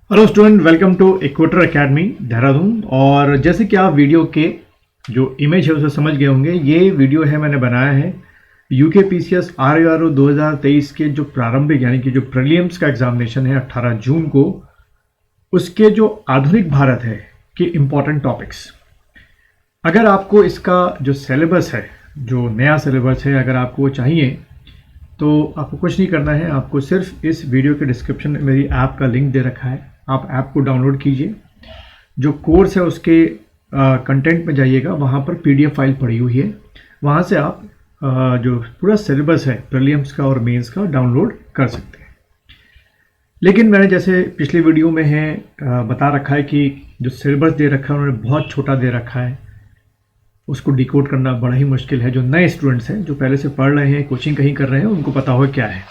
Hello student, welcome to equator academy Dehradun. और जैसे कि आप वीडियो के जो इमेज है उसे समझ गए होंगे, ये वीडियो है मैंने बनाया है यूकेपीसीएस आरआरओ 2023 के जो प्रारंभिक यानी कि जो प्रीलिम्स का एग्जामिनेशन है 18 जून को, उसके जो आधुनिक भारत है के इम्पॉर्टेंट टॉपिक्स। अगर आपको इसका जो सिलेबस है, जो नया सिलेबस है, अगर आपको वो चाहिए तो आपको कुछ नहीं करना है। आपको सिर्फ इस वीडियो के डिस्क्रिप्शन में मेरी ऐप का लिंक दे रखा है, आप ऐप को डाउनलोड कीजिए। जो कोर्स है उसके कंटेंट में जाइएगा, वहाँ पर पीडीएफ फाइल पड़ी हुई है, वहाँ से आप जो पूरा सिलेबस है प्रीलिम्स का और मेंस का डाउनलोड कर सकते हैं। लेकिन मैंने जैसे पिछली वीडियो में है बता रखा है कि जो सिलेबस दे रखा है उन्होंने बहुत छोटा दे रखा है, उसको डिकोड करना बड़ा ही मुश्किल है। जो नए स्टूडेंट्स हैं, जो पहले से पढ़ रहे हैं, कोचिंग कहीं कर रहे हैं, उनको पता हो क्या है।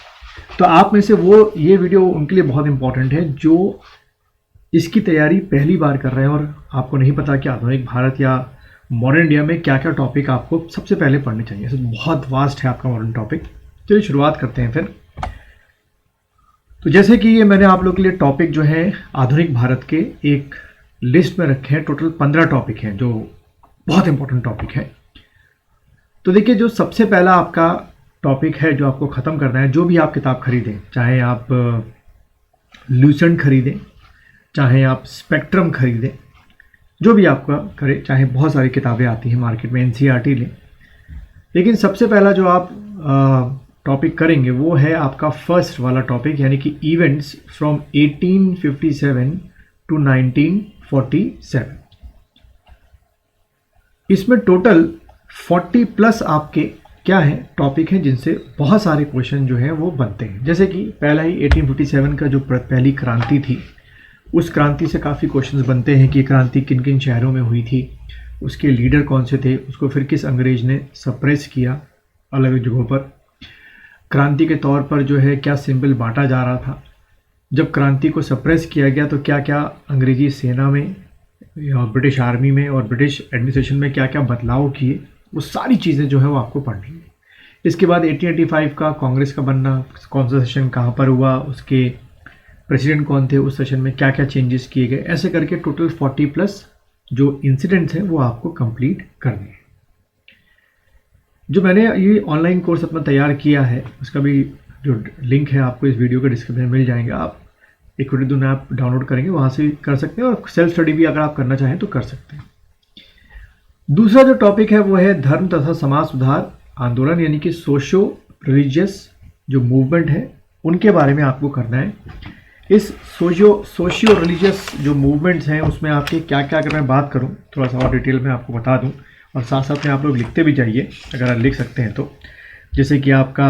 तो आप में से ये वीडियो उनके लिए बहुत इंपॉर्टेंट है जो इसकी तैयारी पहली बार कर रहे हैं और आपको नहीं पता कि आधुनिक भारत या मॉडर्न इंडिया में क्या क्या टॉपिक आपको सबसे पहले पढ़ने चाहिए। तो बहुत वास्ट है आपका मॉडर्न टॉपिक। चलिए शुरुआत करते हैं फिर। तो जैसे कि ये मैंने आप लोग के लिए टॉपिक जो है आधुनिक भारत के एक लिस्ट में रखे हैं। टोटल 15 टॉपिक हैं जो बहुत इंपॉर्टेंट टॉपिक है। तो देखिए, जो सबसे पहला आपका टॉपिक है जो आपको ख़त्म करना है, जो भी आप किताब खरीदें, चाहे आप लूसेंट खरीदें, चाहे आप स्पेक्ट्रम खरीदें, जो भी आपका करे, चाहे बहुत सारी किताबें आती हैं मार्केट में, एनसीईआरटी लें, लेकिन सबसे पहला जो आप टॉपिक करेंगे वो है आपका फर्स्ट वाला टॉपिक, यानी कि इवेंट्स फ्रॉम 1857 टू 1947। इसमें टोटल 40 प्लस आपके क्या है टॉपिक हैं जिनसे बहुत सारे क्वेश्चन जो हैं वो बनते हैं। जैसे कि पहला ही 1857 का जो पहली क्रांति थी, उस क्रांति से काफ़ी क्वेश्चंस बनते हैं कि क्रांति किन किन शहरों में हुई थी, उसके लीडर कौन से थे, उसको फिर किस अंग्रेज ने सप्रेस किया अलग जगहों पर, क्रांति के तौर पर जो है क्या सिंबल बांटा जा रहा था, जब क्रांति को सप्रेस किया गया तो क्या क्या अंग्रेजी सेना में या ब्रिटिश आर्मी में और ब्रिटिश एडमिनिस्ट्रेशन में क्या क्या बदलाव किए, वो सारी चीज़ें जो है वो आपको पढ़नी है। इसके बाद 1885 का कांग्रेस का बनना, कौन सा सेशन कहाँ पर हुआ, उसके प्रेसिडेंट कौन थे, उस सेशन में क्या क्या चेंजेस किए गए, ऐसे करके टोटल 40 प्लस जो इंसिडेंट्स हैं वो आपको कंप्लीट करने हैं। जो मैंने ये ऑनलाइन कोर्स अपना तैयार किया है, उसका भी जो लिंक है आपको इस वीडियो के डिस्क्रिप्शन में मिल जाएंगे। आप इक्विटी ऐप डाउनलोड करेंगे, वहाँ से कर सकते हैं, और सेल्फ स्टडी भी अगर आप करना चाहें तो कर सकते हैं। दूसरा जो टॉपिक है वो है धर्म तथा समाज सुधार आंदोलन, यानी कि सोशो रिलीजियस जो मूवमेंट है उनके बारे में आपको करना है। इस सोशियो रिलीजियस जो मूवमेंट्स हैं उसमें आपके क्या क्या, अगर मैं बात करूं थोड़ा सा और डिटेल में आपको बता दूं, और साथ साथ में आप लोग लिखते भी जाइए अगर आप लिख सकते हैं तो। जैसे कि आपका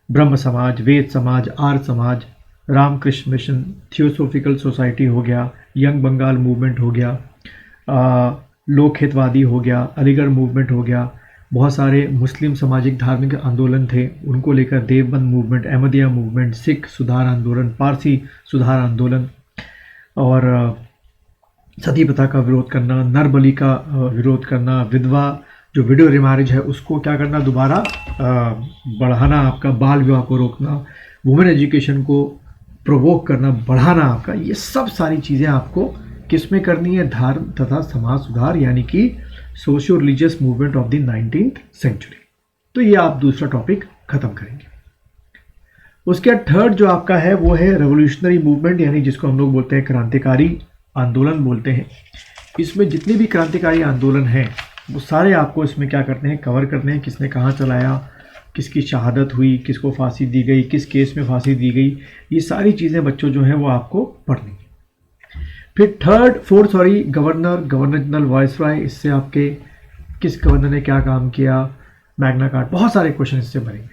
ब्रह्म समाज, वेद समाज, Arya Samaj, Ramakrishna mission, theosophical society हो गया, यंग बंगाल मूवमेंट हो गया, लोक हितवादी हो गया, अलीगढ़ मूवमेंट हो गया, बहुत सारे मुस्लिम सामाजिक धार्मिक आंदोलन थे, उनको लेकर देवबंद मूवमेंट, अहमदिया मूवमेंट, सिख सुधार आंदोलन, पारसी सुधार आंदोलन, और सती प्रथा का विरोध करना, नरबली का विरोध करना, विधवा जो विडो रिमैरिज है उसको क्या करना, दोबारा बढ़ाना, आपका बाल विवाह को रोकना, वुमेन एजुकेशन को प्रोवोक करना, बढ़ाना आपका, ये सब सारी चीज़ें आपको किस में करनी है, धर्म तथा समाज सुधार, यानी कि socio religious movement of the 19th century. तो ये आप दूसरा टॉपिक खत्म करेंगे। उसके बाद थर्ड जो आपका है वो है रेवोल्यूशनरी मूवमेंट, यानी जिसको हम लोग बोलते हैं क्रांतिकारी आंदोलन बोलते हैं। इसमें जितने भी क्रांतिकारी आंदोलन हैं वो सारे आपको इसमें क्या करते हैं, कवर करने हैं। किसने कहाँ चलाया, किसकी शहादत हुई, किसको फांसी दी गई, किस केस में फांसी दी गई, ये सारी चीज़ें बच्चों जो हैं वो आपको पढ़नी है। फिर गवर्नर जनरल, वाइसरॉय, इससे आपके किस गवर्नर ने क्या काम किया, मैग्ना कार्टा, बहुत सारे क्वेश्चन इससे बनेंगे।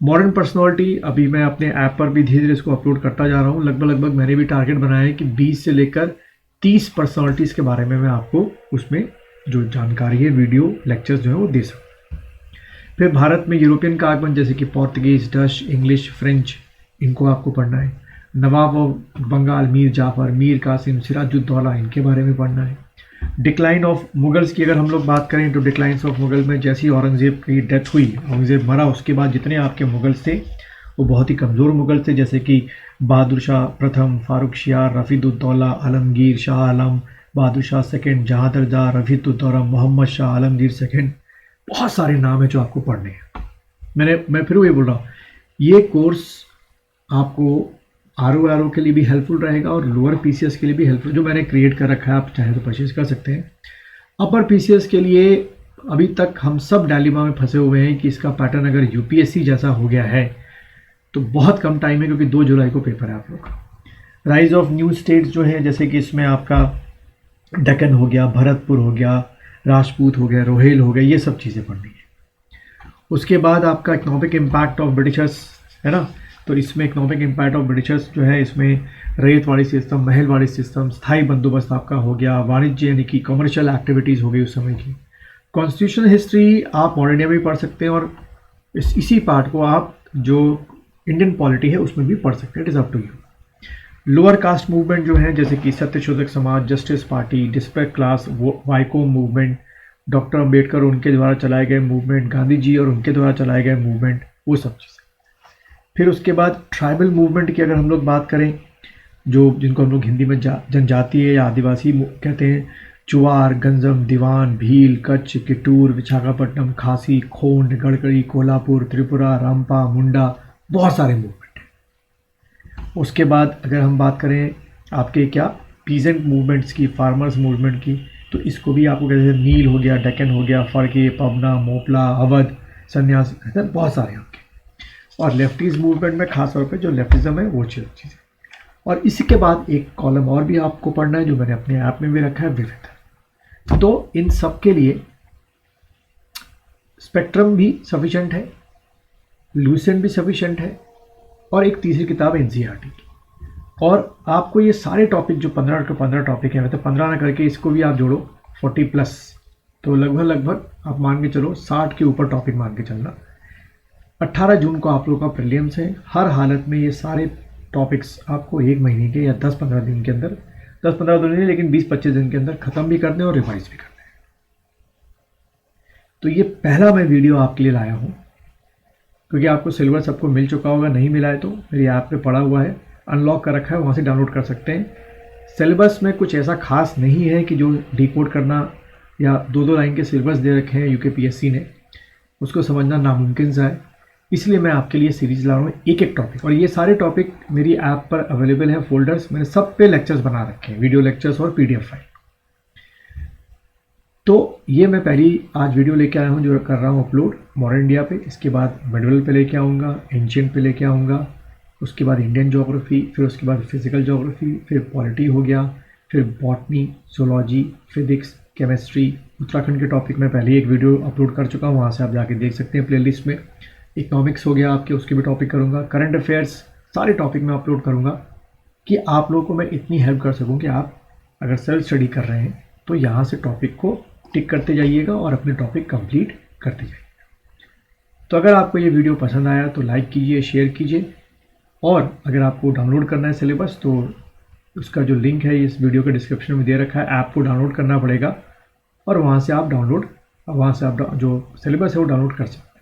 मॉडर्न पर्सनालिटी, अभी मैं अपने ऐप पर भी धीरे धीरे इसको अपलोड करता जा रहा हूँ। लगभग मैंने भी टारगेट बनाया है कि 20 से लेकर 30 पर्सनालिटीज़ के बारे में मैं आपको उसमें जो जानकारी है, वीडियो लेक्चर्स जो है वो दे सकूँ। फिर भारत में यूरोपियन का आगमन, जैसे कि पोर्तुगीज, डच, इंग्लिश, फ्रेंच, इनको आपको पढ़ना है। नवाब ऑफ बंगाल, मीर जाफर, मीर कासिम, सिराजुद्दौला, इनके बारे में पढ़ना है। डिक्लाइन ऑफ मुगल्स की अगर हम लोग बात करें तो डिक्लाइंस ऑफ मुगल में जैसी औरंगज़ेब की डेथ हुई, औरंगज़ेब मरा, उसके बाद जितने आपके मुगल्स थे वो बहुत ही कमज़ोर मुग़ल थे, जैसे कि बहादुर शाह प्रथम, फारूक शियार, रफ़ीदुद्दौला, आलमगीर, शाह आलम, बहादुर शाह सेकंड, जहाँ दरजा, रफ़ीदुद्दौला, मोहम्मद शाह आलमगीर सेकंड। बहुत सारे नाम हैं जो आपको पढ़ने हैं। मैं फिर वही बोल रहा हूँ, ये कोर्स आपको RO के लिए भी हेल्पफुल रहेगा और लोअर PCS के लिए भी हेल्पफुल, जो मैंने क्रिएट कर रखा है, आप चाहे तो परचेज कर सकते हैं। अपर PCS के लिए अभी तक हम सब डायलेमा में फंसे हुए हैं कि इसका पैटर्न अगर UPSC जैसा हो गया है तो बहुत कम टाइम है, क्योंकि 2 जुलाई को पेपर है आप लोग का। राइज ऑफ न्यू स्टेट्स जो है, जैसे कि इसमें आपका डेक्कन हो गया, भरतपुर हो गया, राजपूत हो गया, रोहेल हो गया, ये सब चीज़ें पढ़नी है। उसके बाद आपका इकोनॉमिक इम्पैक्ट ऑफ ब्रिटिशर्स है ना, तो इसमें इकोनॉमिक इम्पैक्ट ऑफ ब्रिटिशर्स जो है, इसमें रैयतवाड़ी सिस्टम, महलवाड़ी सिस्टम, स्थायी बंदोबस्त आपका हो गया, वाणिज्य यानी कि कमर्शियल एक्टिविटीज़ हो गई उस समय की। कॉन्स्टिट्यूशनल हिस्ट्री आप मॉडर्न इंडिया में भी पढ़ सकते हैं और इसी पार्ट को आप जो इंडियन पॉलिटी है उसमें भी पढ़ सकते हैं, it is up to you. Lower caste movement जो है, जैसे कि Satyashodhak Samaj, justice party, dispatch class, Vaikom movement, doctor Ambedkar उनके द्वारा चलाए गए मूवमेंट, गांधी जी और उनके द्वारा चलाए गए मूवमेंट, वो सब चीज़ें। फिर उसके बाद ट्राइबल मूवमेंट की अगर हम लोग बात करें, जो जिनको हम लोग हिंदी में जनजातीय या आदिवासी कहते हैं, चुवार, गंजम, दीवान, भील, कच्छ, किटूर, विशाखापट्टनम, खासी, खोंड, गड़कड़ी, कोल्हापुर, त्रिपुरा, रामपा, मुंडा, बहुत सारे मूवमेंट हैं। उसके बाद अगर हम बात करें आपके क्या पीजेंट मूवमेंट्स की, फार्मर्स मूवमेंट की, तो इसको भी आपको कहते हैं, नील हो गया, डेक्कन हो गया, फड़के, पबना, मोपला, अवध, संन्यास, बहुत सारे आपके। और लेफ्टीज मूवमेंट में खास तौर पे जो लेफ्टिज्म है वो चीज़। और इसी के बाद एक कॉलम और भी आपको पढ़ना है, जो मैंने अपने ऐप में भी रखा है, विविध। तो इन सब के लिए स्पेक्ट्रम भी सफिशेंट है, लूसेंट भी सफिशेंट है, और एक तीसरी किताब NCERT की। और आपको ये सारे टॉपिक जो 15 टॉपिक हैं, मतलब 15 ना करके इसको भी आप जोड़ो 40+, तो लगभग आप मान के चलो 60 के ऊपर टॉपिक मान के चलना। 18 जून को आप लोगों का प्रीलिम्स है। हर हालत में ये सारे टॉपिक्स आपको 1 महीने के या 10-15 दिन के अंदर, 10-15 दिन नहीं लेकिन 20-25 दिन के अंदर ख़त्म भी करने और रिवाइज भी करने हैं। तो ये पहला मैं वीडियो आपके लिए लाया हूँ, क्योंकि आपको सिलेबस सबको मिल चुका होगा, नहीं मिला है तो मेरी ऐप पे पड़ा हुआ है, अनलॉक कर रखा है, वहाँ से डाउनलोड कर सकते हैं। सिलेबस में कुछ ऐसा खास नहीं है कि जो डिकोड करना या 2-2 लाइन के सिलेबस दे रखे हैं UPSC ने, उसको समझना नामुमकिन सा है। इसलिए मैं आपके लिए सीरीज ला रहा हूँ, एक टॉपिक, और ये सारे टॉपिक मेरी ऐप पर अवेलेबल है, फोल्डर्स मैंने सब पे लेक्चर्स बना रखे हैं, वीडियो लेक्चर्स और PDF फाइल। तो ये मैं पहली आज वीडियो लेके आया हूँ, जो कर रहा हूँ अपलोड मॉडर्न इंडिया पे। इसके बाद मिडिवल पे लेके आऊँगा, एंशिएंट पे लेके आऊँगा, उसके बाद इंडियन ज्योग्राफी, फिर उसके बाद फिजिकल ज्योग्राफी, फिर पॉलिटी हो गया, फिर botany, zoology, physics, chemistry. Uttarakhand के टॉपिक में पहले एक वीडियो अपलोड कर चुका हूँ, वहाँ से आप जाके देख सकते हैं प्लेलिस्ट में। इकोनॉमिक्स हो गया आपके, उसके भी टॉपिक करूँगा, करंट अफेयर्स, सारे टॉपिक मैं अपलोड करूँगा कि आप लोगों को मैं इतनी हेल्प कर सकूँ कि आप अगर सेल्फ स्टडी कर रहे हैं तो यहाँ से टॉपिक को टिक करते जाइएगा और अपने टॉपिक कंप्लीट करते जाइएगा। तो अगर आपको ये वीडियो पसंद आया तो लाइक कीजिए, शेयर कीजिए, और अगर आपको डाउनलोड करना है सिलेबस तो उसका जो लिंक है इस वीडियो के डिस्क्रिप्शन में दे रखा है, ऐप को डाउनलोड करना पड़ेगा और वहाँ से आप जो सिलेबस है वो डाउनलोड कर सकते हैं।